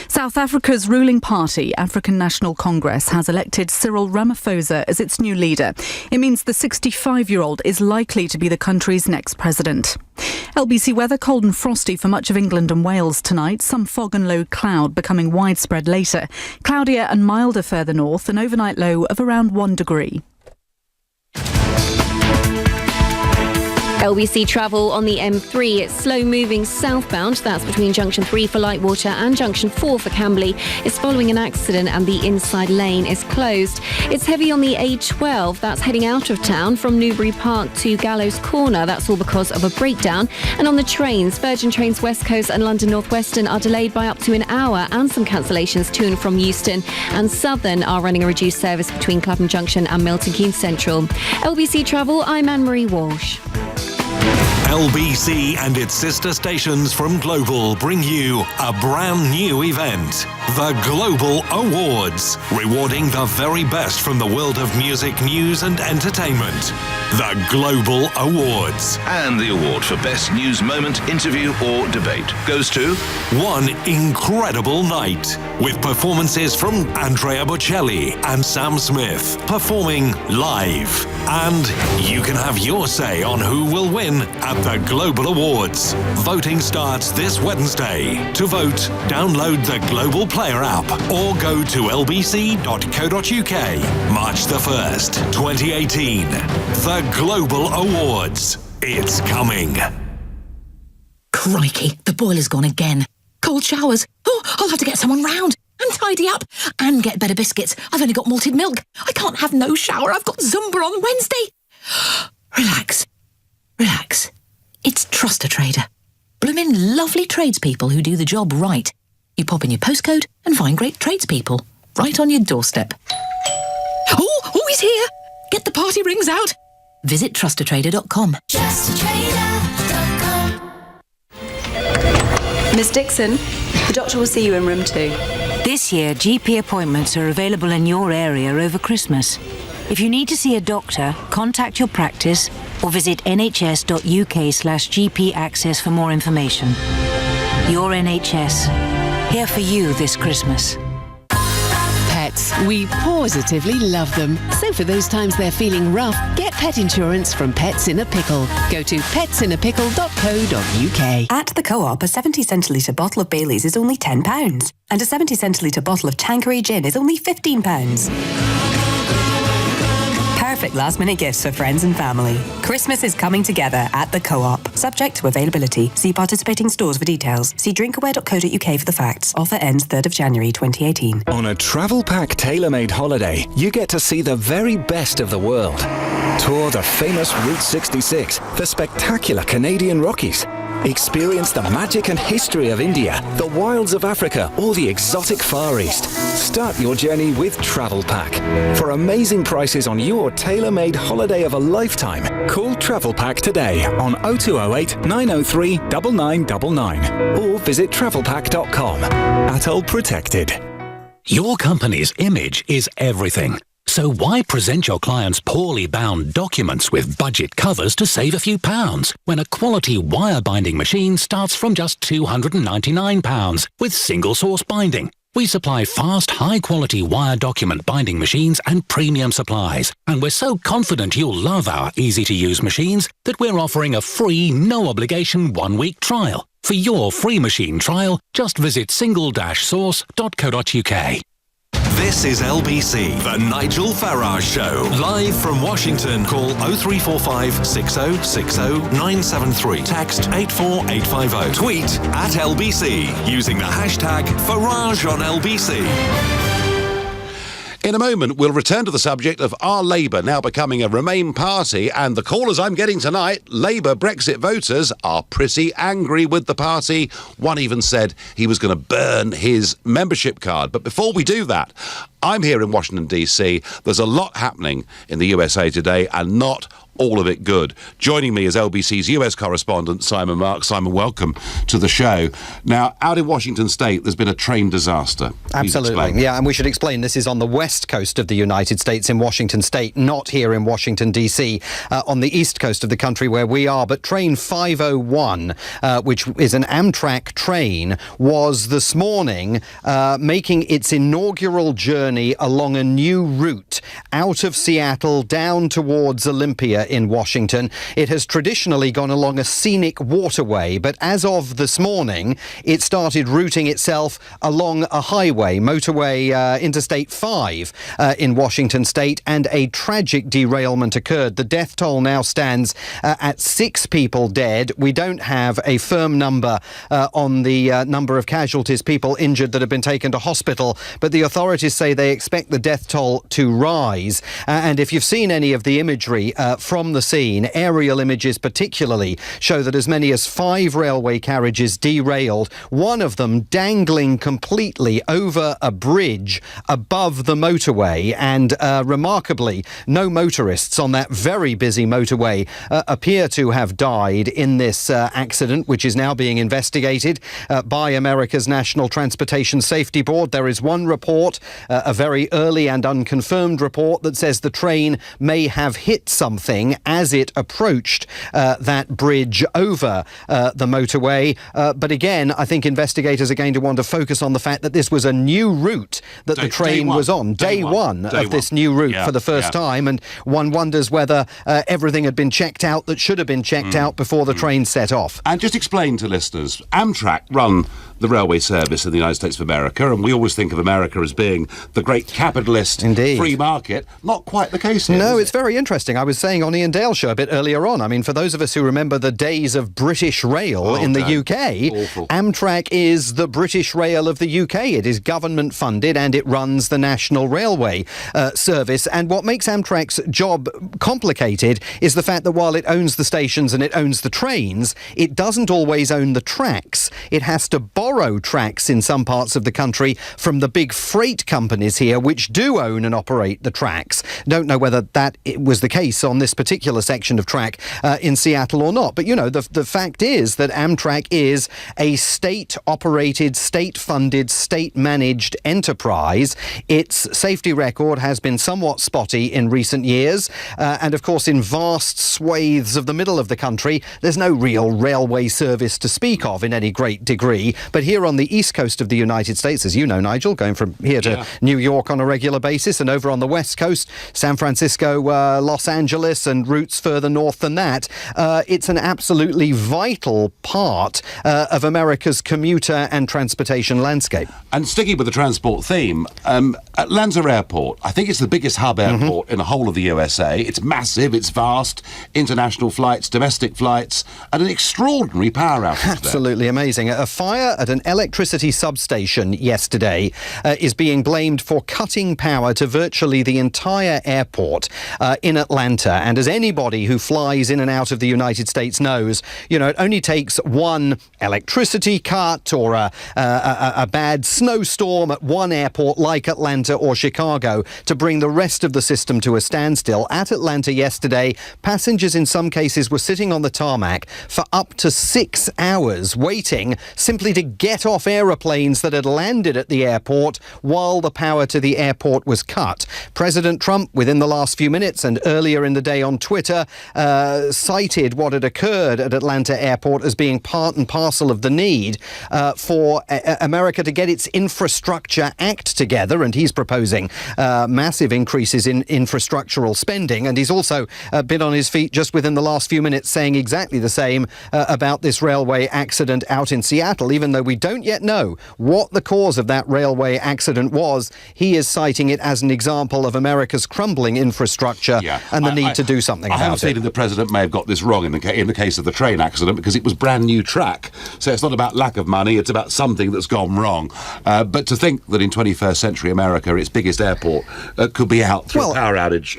South Africa's ruling party, African National Congress, has elected Cyril Ramaphosa as its new leader. It means the 65-year-old is likely to be the country's next president. LBC weather, cold and frosty for much of England and Wales tonight. Some fog and low cloud becoming widespread later. Cloudier and milder further north, an overnight low of around 1 degree. LBC travel on the M3. It's slow-moving southbound. That's between Junction 3 for Lightwater and Junction 4 for Camberley. It's following an accident and the inside lane is closed. It's heavy on the A12. That's heading out of town from Newbury Park to Gallows Corner. That's all because of a breakdown. And on the trains, Virgin Trains West Coast and London North Western are delayed by up to an hour, and some cancellations to and from Euston. And Southern are running a reduced service between Clapham Junction and Milton Keynes Central. LBC Travel, I'm Anne-Marie Walsh. LBC and its sister stations from Global bring you a brand new event, the Global Awards, rewarding the very best from the world of music, news and entertainment. The Global Awards. And the award for Best News Moment, Interview or Debate goes to one incredible night with performances from Andrea Bocelli and Sam Smith performing live. And you can have your say on who will win at the Global Awards. Voting starts this Wednesday. To vote, download the Global Player app or go to lbc.co.uk. March the 1st, 2018. The Global Awards. It's coming. Crikey, the boiler's gone again. Cold showers. Oh, I'll have to get someone round. and tidy up and get better biscuits. I've only got malted milk. I can't have no shower. I've got Zumba on Wednesday. Relax. Relax. It's Trust a Trader. Bloomin' lovely tradespeople who do the job right. You pop in your postcode and find great tradespeople right on your doorstep. Oh, he's here. Get the party rings out. Visit trustatrader.com. Miss Dixon, the doctor will see you in room 2. This year, GP appointments are available in your area over Christmas. If you need to see a doctor, contact your practice or visit nhs.uk/GP access for more information. Your NHS, here for you this Christmas. Pets. We positively love them. So for those times they're feeling rough, get pet insurance from Pets in a Pickle. Go to petsinapickle.co.uk. At the Co-op, a 70 centilitre bottle of Baileys is only £10, and a 70 centilitre bottle of Tanqueray gin is only £15. Perfect last-minute gifts for friends and family. Christmas is coming together at the Co-op. Subject to availability. See participating stores for details. See drinkaware.co.uk for the facts. Offer ends 3rd of January 2018. On a travel pack tailor-made holiday, you get to see the very best of the world. Tour the famous Route 66, the spectacular Canadian Rockies. Experience the magic and history of India, the wilds of Africa, or the exotic Far East. Start your journey with Travel Pack. For amazing prices on your tailor-made holiday of a lifetime, call Travel Pack today on 0208 903 9999 or visit travelpack.com. ATOL Protected. Your company's image is everything. So why present your clients poorly bound documents with budget covers to save a few pounds when a quality wire binding machine starts from just £299 with single source binding? We supply fast, high-quality wire document binding machines and premium supplies, and we're so confident you'll love our easy-to-use machines that we're offering a free, no-obligation one-week trial. For your free machine trial, just visit single-source.co.uk. This is LBC, the Nigel Farage Show. Live from Washington. Call 0345 6060 973. Text 84850. Tweet at LBC using the hashtag Farage on LBC. In a moment, we'll return to the subject of Are Labour now becoming a Remain party? And the callers I'm getting tonight, Labour Brexit voters, are pretty angry with the party. One even said he was going to burn his membership card. But before we do that, I'm here in Washington, D.C. There's a lot happening in the USA today, and not all of it good. Joining me is LBC's US correspondent, Simon Mark. Simon, welcome to the show. Now, out in Washington State, there's been a train disaster. Please Absolutely. explain. Yeah, and we should explain this is on the west coast of the United States in Washington State, not here in Washington, D.C., on the east coast of the country where we are. But train 501, which is an Amtrak train, was this morning making its inaugural journey along a new route out of Seattle down towards Olympia in Washington. It has traditionally gone along a scenic waterway, but as of this morning, it started routing itself along a highway, motorway Interstate 5 in Washington State, and a tragic derailment occurred. The death toll now stands at 6 people dead. We don't have a firm number on the number of casualties, people injured that have been taken to hospital, but the authorities say they expect the death toll to rise. And if you've seen any of the imagery from the scene, aerial images particularly, show that as many as 5 railway carriages derailed, one of them dangling completely over a bridge above the motorway, and remarkably, no motorists on that very busy motorway appear to have died in this accident, which is now being investigated by America's National Transportation Safety Board. There is one report, a very early and unconfirmed report, that says the train may have hit something as it approached that bridge over the motorway. But again, I think investigators are going to want to focus on the fact that this was a new route that the train was on. Day one of this new route for the first time, and one wonders whether everything had been checked out that should have been checked out before the train set off. And just explain to listeners, Amtrak run the railway service in the United States of America, and we always think of America as being the great capitalist free market. Not quite the case here. No, it's very interesting. I was saying on Bonnie and Dale show a bit earlier on. I mean, for those of us who remember the days of British Rail in the UK, Awful. Amtrak is the British Rail of the UK. It is government funded and it runs the National Railway service. And what makes Amtrak's job complicated is the fact that while it owns the stations and it owns the trains, it doesn't always own the tracks. It has to borrow tracks in some parts of the country from the big freight companies here, which do own and operate the tracks. Don't know whether that was the case on this particular section of track in Seattle or not. But, you know, the fact is that Amtrak is a state-operated, state-funded, state-managed enterprise. Its safety record has been somewhat spotty in recent years. And, of course, in vast swathes of the middle of the country, there's no real railway service to speak of in any great degree. But here on the east coast of the United States, as you know, Nigel, going from here to New York on a regular basis, and over on the west coast, San Francisco, Los Angeles, and routes further north than that, it's an absolutely vital part of America's commuter and transportation landscape. And sticking with the transport theme, Atlanta Airport, I think it's the biggest hub airport in the whole of the USA. It's massive, it's vast, international flights, domestic flights, and an extraordinary power outage. Absolutely amazing. A fire at an electricity substation yesterday is being blamed for cutting power to virtually the entire airport in Atlanta. And as anybody who flies in and out of the United States knows, you know, it only takes one electricity cut or a bad snowstorm at one airport like Atlanta or Chicago to bring the rest of the system to a standstill. At Atlanta yesterday, passengers in some cases were sitting on the tarmac for up to 6 hours waiting simply to get off aeroplanes that had landed at the airport while the power to the airport was cut. President Trump, within the last few minutes and earlier in the day on Twitter, cited what had occurred at Atlanta Airport as being part and parcel of the need for America to get its infrastructure act together, and he's proposing massive increases in infrastructural spending, and he's also been on his feet just within the last few minutes saying exactly the same about this railway accident out in Seattle. Even though we don't yet know what the cause of that railway accident was, he is citing it as an example of America's crumbling infrastructure and the need to do something about it. I have a feeling the president may have got this wrong in the case of the train accident, because it was brand new track. So it's not about lack of money, it's about something that's gone wrong. But to think that in 21st century America, its biggest airport could be out through a power outage.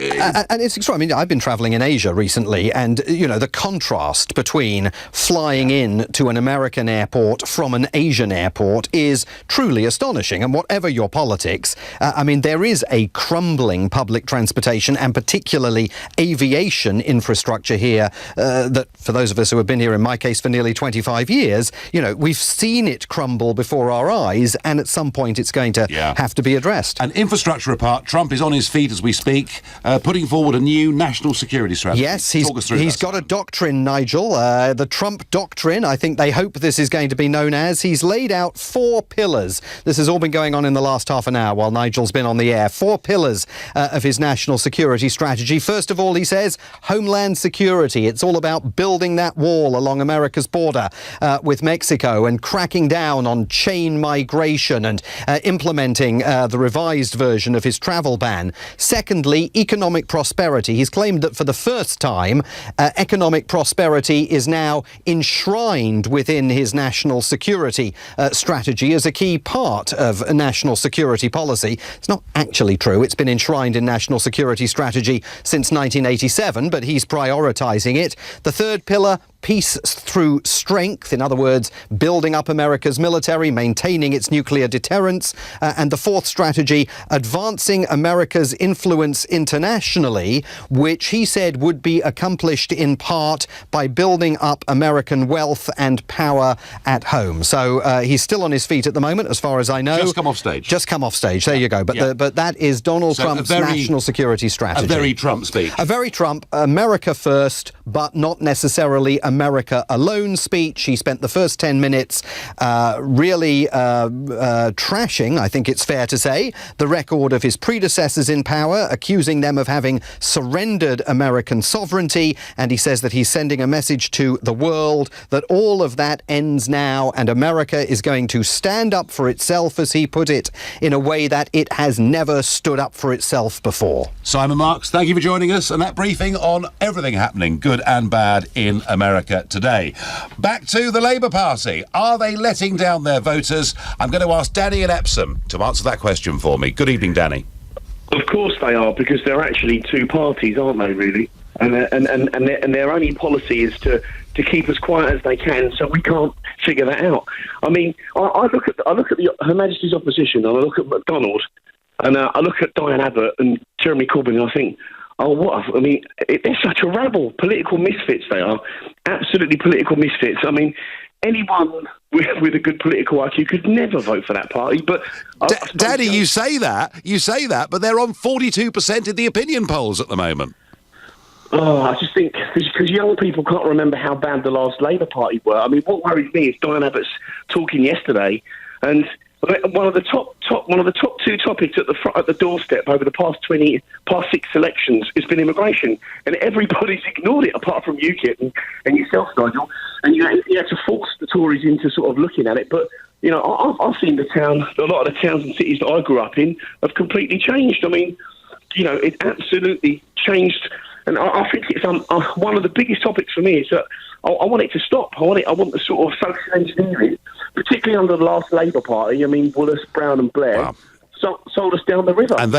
And it's extraordinary. I mean, I've been travelling in Asia recently, and, you know, the contrast between flying in to an American airport from an Asian airport is truly astonishing. And whatever your politics, I mean, there is a crumbling public transportation and particularly aviation infrastructure here that, for those of us who have been here, in my case, for nearly 25 years, you know, we've seen it crumble before our eyes, and at some point it's going to have to be addressed. And infrastructure apart, Trump is on his feet as we speak, putting forward a new national security strategy. Yes, he's got a doctrine, Nigel, the Trump doctrine. I think they hope this is going to be known as. He's laid out 4 pillars. This has all been going on in the last half an hour while Nigel's been on the air. 4 pillars of his national security strategy. First of all, he says, homeland security. It's all about building that wall along America's border with Mexico and cracking down on chain migration and implementing the revised version of his travel ban. Secondly, economic prosperity. He's claimed that for the first time, economic prosperity is now enshrined within his national security strategy as a key part of national security policy. It's not actually true. It's been enshrined in national security strategy since 1987, but he's prioritising it. The third pillar, peace through strength. In other words, building up America's military, maintaining its nuclear deterrence. And the fourth strategy, advancing America's influence internationally, which he said would be accomplished in part by building up American wealth and power at home. So he's still on his feet at the moment, as far as I know. Just come off stage. Just come off stage. There you go. But but that is Donald Trump's national security strategy. A very Trump speech. A very Trump, America first, but not necessarily America Alone speech. He spent the first 10 minutes really trashing, I think it's fair to say, the record of his predecessors in power, accusing them of having surrendered American sovereignty. And he says that he's sending a message to the world that all of that ends now and America is going to stand up for itself, as he put it, in a way that it has never stood up for itself before. Simon Marks, thank you for joining us and that briefing on everything happening, good and bad, in America today. Back to the Labour Party. Are they letting down their voters? I'm going to ask Danny in Epsom to answer that question for me. Good evening, Danny. Of course they are, because they're actually two parties, aren't they, really? And their only policy is to keep as quiet as they can, so we can't figure that out. I mean, I look at Her Majesty's opposition, and I look at McDonald, and I look at Diane Abbott and Jeremy Corbyn, and I think, they're such a rabble, political misfits they are, absolutely political misfits. I mean, anyone with a good political IQ could never vote for that party. But Daddy, you say that, but they're on 42% in the opinion polls at the moment. Oh, I just think because young people can't remember how bad the last Labour Party were. I mean, what worries me is Diane Abbott's talking yesterday, and one of the top two topics at the doorstep over the past 6 elections has been immigration, and everybody's ignored it apart from UKIP and yourself, Nigel. And you had to force the Tories into sort of looking at it. But you know, I've seen a lot of the towns and cities that I grew up in have completely changed. I mean, you know, it absolutely changed. And I think it's one of the biggest topics for me is that I want it to stop. I want the sort of social engineering, particularly under the last Labour Party. I mean, Wallace, Brown and Blair sold us down the river. And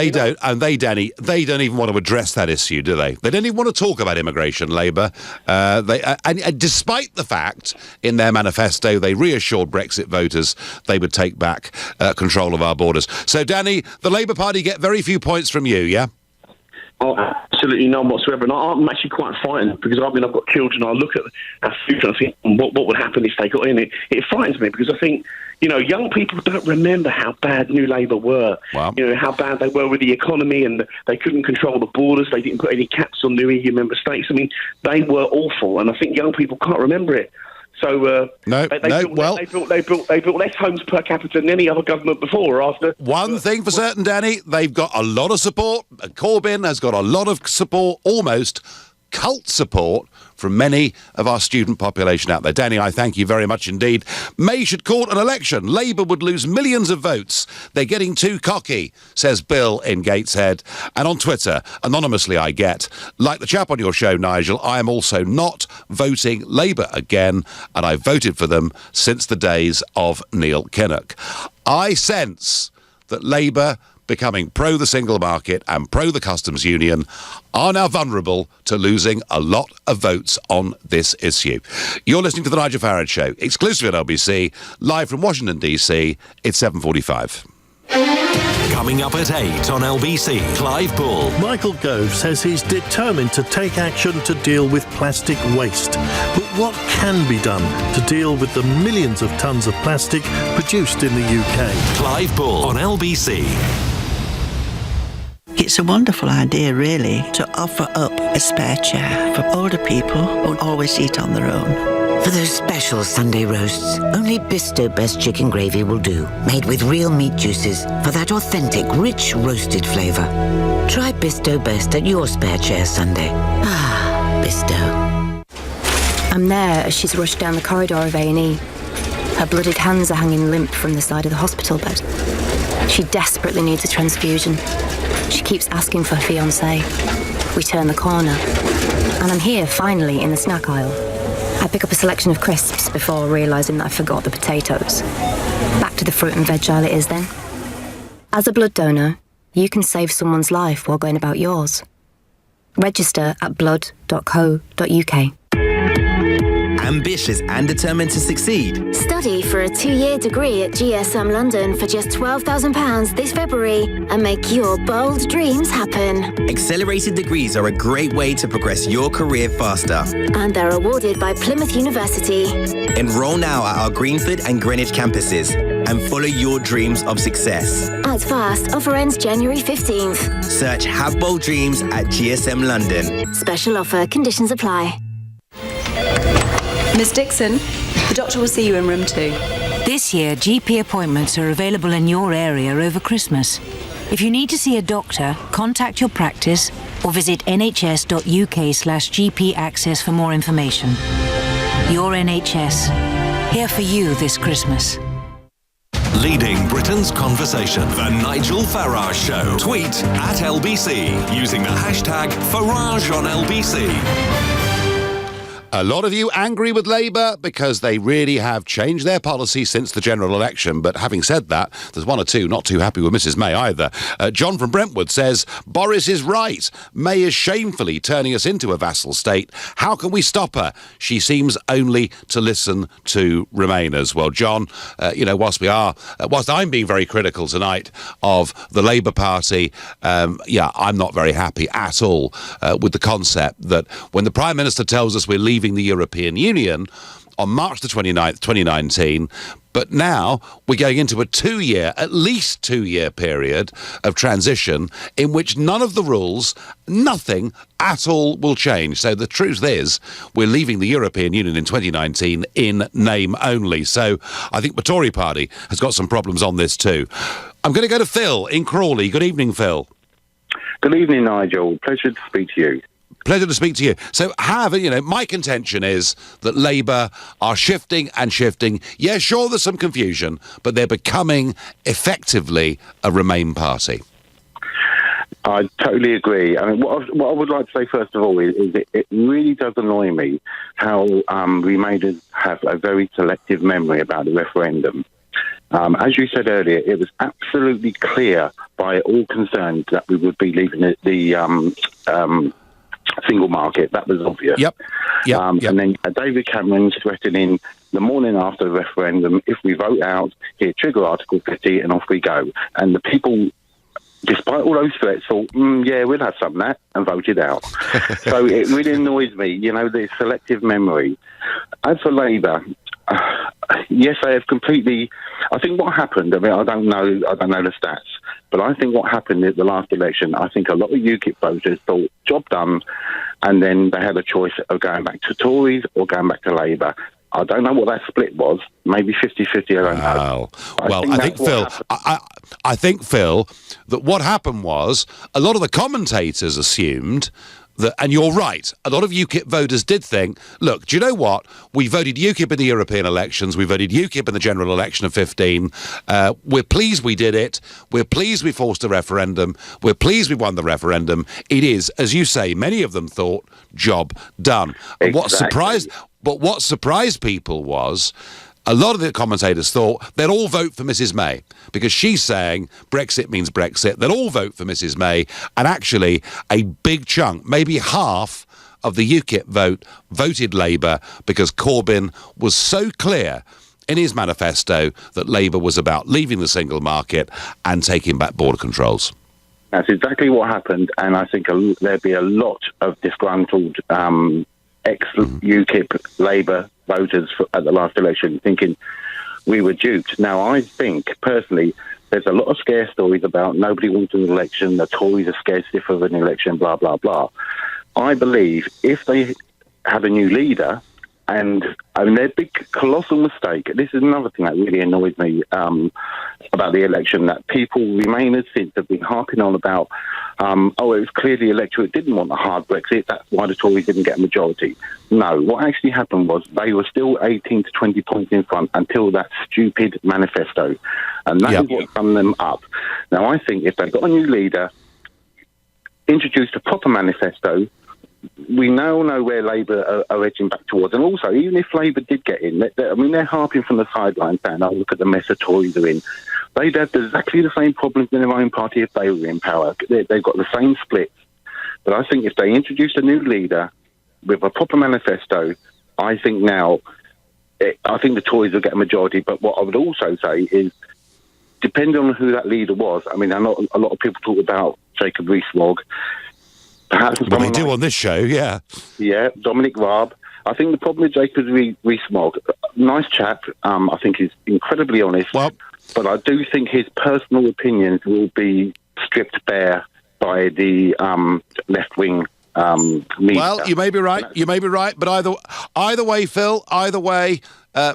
Danny, they don't even want to address that issue, do they? They don't even want to talk about immigration, Labour. And despite the fact in their manifesto they reassured Brexit voters they would take back control of our borders. So, Danny, the Labour Party get very few points from you, yeah? Oh, absolutely none whatsoever. And I'm actually quite frightened because I've got children. I look at our future and I think, what would happen if they got in? It frightens me because I think, you know, young people don't remember how bad New Labour were. Wow. You know, how bad they were with the economy, and they couldn't control the borders. They didn't put any caps on new EU member states. I mean, they were awful, and I think young people can't remember it. So they built less homes per capita than any other government before or after. One thing for certain, Danny, they've got a lot of support. Corbyn has got a lot of support, almost cult support, from many of our student population out there. Danny, I thank you very much indeed. May should court an election. Labour would lose millions of votes. They're getting too cocky, says Bill in Gateshead. And on Twitter, anonymously I get, like the chap on your show, Nigel, I am also not voting Labour again, and I voted for them since the days of Neil Kinnock. I sense that Labour, becoming pro the single market and pro the customs union, are now vulnerable to losing a lot of votes on this issue. You're listening to The Nigel Farage Show, exclusive at LBC, live from Washington, D.C. It's 7:45. Coming up at 8 on LBC, Clive Bull. Michael Gove says he's determined to take action to deal with plastic waste. But what can be done to deal with the millions of tonnes of plastic produced in the UK? Clive Bull on LBC. It's a wonderful idea, really, to offer up a spare chair for older people who always eat on their own. For those special Sunday roasts, only Bisto Best chicken gravy will do. Made with real meat juices for that authentic, rich, roasted flavour. Try Bisto Best at your spare chair Sunday. Ah, Bisto. I'm there as she's rushed down the corridor of A&E. Her bloodied hands are hanging limp from the side of the hospital bed. She desperately needs a transfusion. She keeps asking for her fiancé. We turn the corner, and I'm here, finally, in the snack aisle. I pick up a selection of crisps before realising that I forgot the potatoes. Back to the fruit and veg aisle it is then. As a blood donor, you can save someone's life while going about yours. Register at blood.co.uk. Ambitious and determined to succeed. Study for a 2-year degree at GSM London for just £12,000 this February and make your bold dreams happen. Accelerated degrees are a great way to progress your career faster. And they're awarded by Plymouth University. Enroll now at our Greenford and Greenwich campuses and follow your dreams of success. Act fast. Offer ends January 15th. Search Have Bold Dreams at GSM London. Special offer. Conditions apply. Miss Dixon, the doctor will see you in room 2. This year, GP appointments are available in your area over Christmas. If you need to see a doctor, contact your practice or visit nhs.uk/GP access for more information. Your NHS, here for you this Christmas. Leading Britain's conversation, The Nigel Farage Show. Tweet at LBC using the hashtag Farage on LBC. A lot of you angry with Labour because they really have changed their policy since the general election. But having said that, there's one or two not too happy with Mrs May either. John from Brentwood says, Boris is right. May is shamefully turning us into a vassal state. How can we stop her? She seems only to listen to Remainers. Well, John, whilst I'm being very critical tonight of the Labour Party, I'm not very happy at all with the concept that when the Prime Minister tells us we're leaving the European Union on March the 29th, 2019, but now we're going into at least two-year period of transition in which none of the rules, nothing at all will change. So the truth is, we're leaving the European Union in 2019 in name only. So I think the Tory party has got some problems on this too. I'm going to go to Phil in Crawley. Good evening, Phil. Good evening, Nigel. Pleasure to speak to you. Pleasure to speak to you. So, my contention is that Labour are shifting and shifting. Yeah, sure, there's some confusion, but they're becoming effectively a Remain party. I totally agree. I mean, what I would like to say first of all is it really does annoy me how Remainers have a very selective memory about the referendum. As you said earlier, it was absolutely clear by all concerned that we would be leaving the single market. That was obvious. Yep. And then David Cameron threatening the morning after the referendum, if we vote out, here, trigger Article 50 and off we go. And the people, despite all those threats, thought, we'll have some of that, and voted out. So it really annoys me, the selective memory. As for Labour, yes, I have completely... I think what happened, I don't know the stats, but I think what happened at the last election, I think a lot of UKIP voters thought, job done, and then they had a choice of going back to Tories or going back to Labour. I don't know what that split was, maybe 50-50, I don't know. I think, Phil, that what happened was a lot of the commentators assumed that, and you're right, a lot of UKIP voters did think, look, do you know what? We voted UKIP in the European elections. We voted UKIP in the general election of 15. We're pleased we did it. We're pleased we forced a referendum. We're pleased we won the referendum. It is, as you say, many of them thought, job done. Exactly. What surprised people was a lot of the commentators thought they'd all vote for Mrs May because she's saying Brexit means Brexit. They'd all vote for Mrs May. And actually, a big chunk, maybe half of the UKIP vote, voted Labour because Corbyn was so clear in his manifesto that Labour was about leaving the single market and taking back border controls. That's exactly what happened. And I think there'd be a lot of disgruntled ex-UKIP Labour voters at the last election thinking we were duped. Now, I think, personally, there's a lot of scare stories about nobody wants an election, the Tories are scared stiff of an election, blah, blah, blah. I believe if they have a new leader, and their big colossal mistake, this is another thing that really annoys me about the election, that people, Remainers since, have been harping on about, it was clear the electorate didn't want a hard Brexit, that's why the Tories didn't get a majority. No, what actually happened was they were still 18 to 20 points in front until that stupid manifesto. And that is what summed them up. Now, I think if they got a new leader, introduced a proper manifesto, we now know where Labour are edging back towards. And also, even if Labour did get in, they're harping from the sidelines saying, look at the mess the Tories are in. They'd have exactly the same problems in their own party if they were in power. They've got the same splits. But I think if they introduce a new leader with a proper manifesto, I think the Tories will get a majority. But what I would also say is, depending on who that leader was, I know a lot of people talk about Jacob Rees-Mogg. Perhaps they do on this show, yeah. Yeah, Dominic Raab. I think the problem with Jacob Rees-Mogg, nice chap, I think he's incredibly honest, but I do think his personal opinions will be stripped bare by the left-wing Well, you may be right. You may be right. But either way, Phil,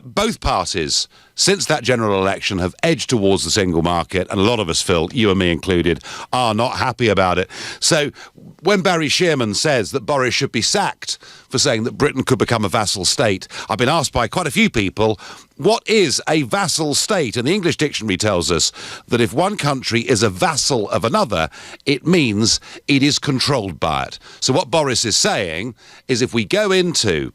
both parties, since that general election, have edged towards the single market, and a lot of us, Phil, you and me included, are not happy about it. So when Barry Shearman says that Boris should be sacked for saying that Britain could become a vassal state, I've been asked by quite a few people, what is a vassal state? And the English dictionary tells us that if one country is a vassal of another, it means it is controlled by it. So what Boris is saying is if we go into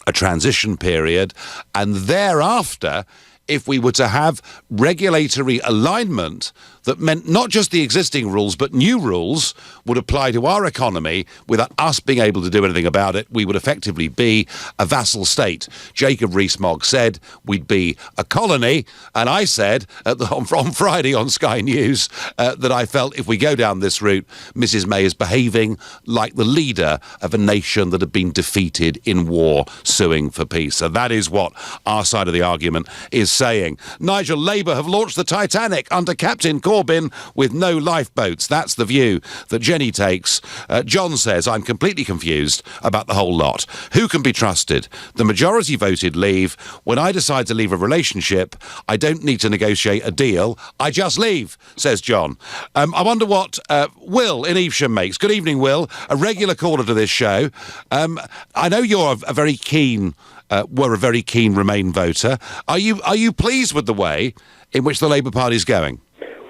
a transition period, and thereafter, if we were to have regulatory alignment that meant not just the existing rules, but new rules would apply to our economy without us being able to do anything about it, we would effectively be a vassal state. Jacob Rees-Mogg said we'd be a colony, and I said on Friday on Sky News that I felt if we go down this route, Mrs May is behaving like the leader of a nation that had been defeated in war, suing for peace. So that is what our side of the argument is saying. Nigel, Labour have launched the Titanic under Captain Corbyn with no lifeboats. That's the view that Jenny takes. John says, I'm completely confused about the whole lot. Who can be trusted? The majority voted leave. When I decide to leave a relationship, I don't need to negotiate a deal. I just leave, says John. I wonder what Will in Evesham makes. Good evening, Will. A regular caller to this show. I know you're a very keen Remain voter. Are you pleased with the way in which the Labour Party is going?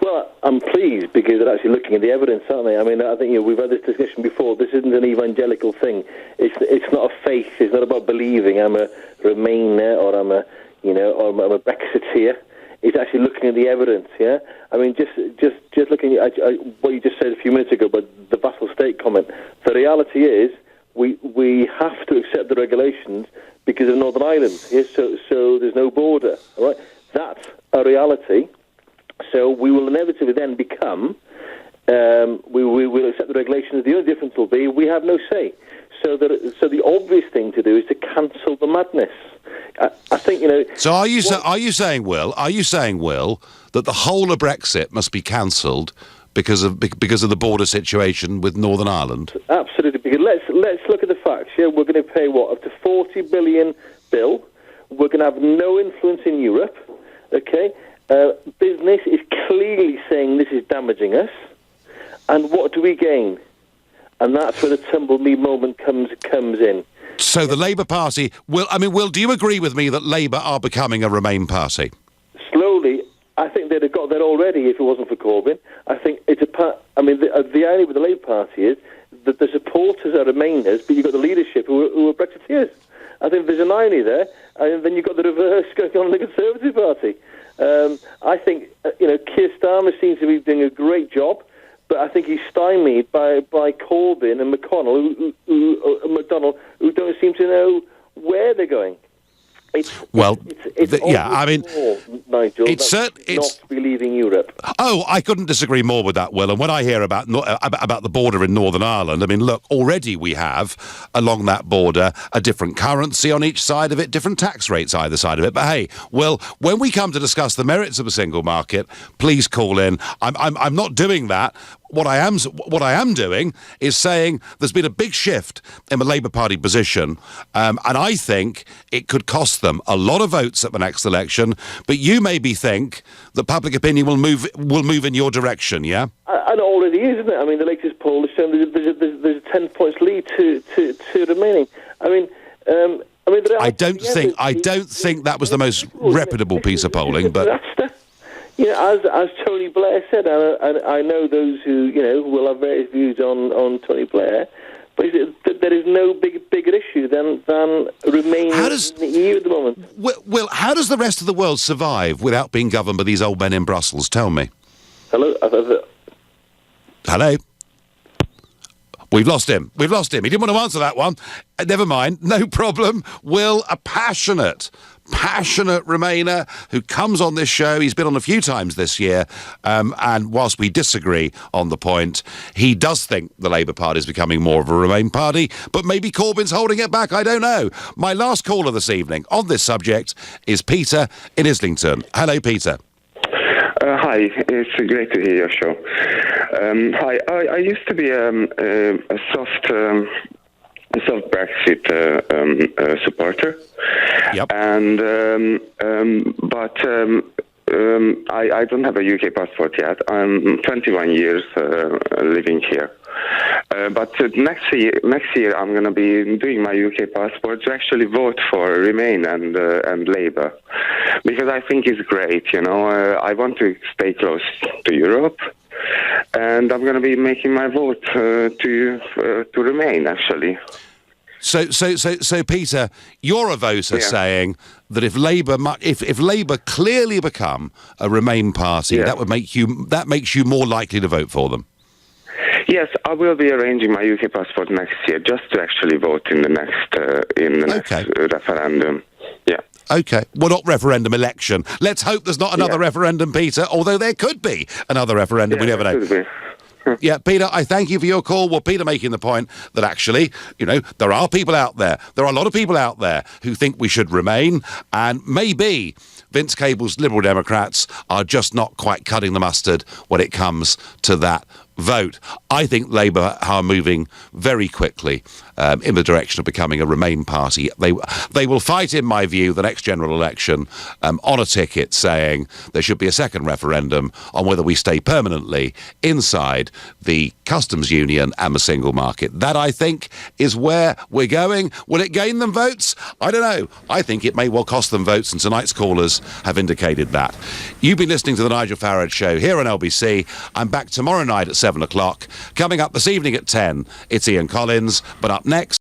Well, I'm pleased because they're actually looking at the evidence, aren't they? I mean, I think we've had this discussion before. This isn't an evangelical thing. It's not a faith. It's not about believing I'm a Remainer or I'm a Brexiteer. It's actually looking at the evidence. Yeah, I mean, just looking at what you just said a few minutes ago about the vassal state comment. The reality is we have to accept the regulations because of Northern Ireland. Yeah? So there's no border. All right, that's a reality. So we will inevitably then become, we will accept the regulations. The only difference will be we have no say. So the obvious thing to do is to cancel the madness. I think, So are you saying, Will, that the whole of Brexit must be cancelled because of the border situation with Northern Ireland? Absolutely. Because let's look at the facts. Yeah, we're going to pay up to 40 billion bill. We're going to have no influence in Europe. Okay. Business is clearly saying this is damaging us, and what do we gain? And that's where the tumble-me moment comes in. So the Labour Party, Will, do you agree with me that Labour are becoming a Remain party? Slowly, I think they'd have got there already if it wasn't for Corbyn. I think it's the irony with the Labour Party is that the supporters are Remainers, but you've got the leadership who are Brexiteers. I think there's an irony there, and then you've got the reverse going on in the Conservative Party. I think, Keir Starmer seems to be doing a great job, but I think he's stymied by Corbyn and McDonnell, who don't seem to know where they're going. Nigel, it's not believing Europe. Oh, I couldn't disagree more with that, Will. And when I hear about the border in Northern Ireland, look, already we have along that border a different currency on each side of it, different tax rates either side of it. But hey, Will, when we come to discuss the merits of a single market, please call in. I'm not doing that. What I am doing is saying there's been a big shift in the Labour Party position, and I think it could cost them a lot of votes at the next election. But you maybe think that public opinion will move in your direction, yeah? And it already is, isn't it? I mean, the latest poll is showing there's a 10 points lead to remaining. I don't think that was the most reputable piece of polling, but. As Tony Blair said, and I know those who will have various views on Tony Blair, but there is no bigger issue than remaining in the EU at the moment. Will, how does the rest of the world survive without being governed by these old men in Brussels? Tell me. Hello? Hello? We've lost him. He didn't want to answer that one. Never mind. No problem. Will, a passionate Remainer who comes on this show. He's been on a few times this year, and whilst we disagree on the point, he does think the Labour Party is becoming more of a Remain party, but maybe Corbyn's holding it back. I don't know. My last caller this evening on this subject is Peter in Islington. Hello, Peter. Hi, it's great to hear your show. Hi, I used to be a soft Brexit supporter. Yep. And but I don't have a UK passport yet. I'm 21 years living here. But next year I'm going to be doing my UK passport to actually vote for Remain and Labour, because I think it's great. I want to stay close to Europe, and I'm going to be making my vote to Remain actually. So, Peter, you're a voter saying that if Labour clearly become a Remain party, that makes you more likely to vote for them. Yes, I will be arranging my UK passport next year just to actually vote in the next referendum. Yeah. Okay. Well, not referendum, election. Let's hope there's not another referendum, Peter, although there could be another referendum. We never know. Yeah, Peter, I thank you for your call. Well, Peter making the point that actually, there are people out there. There are a lot of people out there who think we should remain, and maybe Vince Cable's Liberal Democrats are just not quite cutting the mustard when it comes to that vote. I think Labour are moving very quickly in the direction of becoming a Remain party. They will fight, in my view, the next general election on a ticket saying there should be a second referendum on whether we stay permanently inside the customs union and the single market. That, I think, is where we're going. Will it gain them votes? I don't know. I think it may well cost them votes, and tonight's callers have indicated that. You've been listening to the Nigel Farage Show here on LBC. I'm back tomorrow night at 7 o'clock. Coming up this evening at 10, it's Ian Collins. But up next...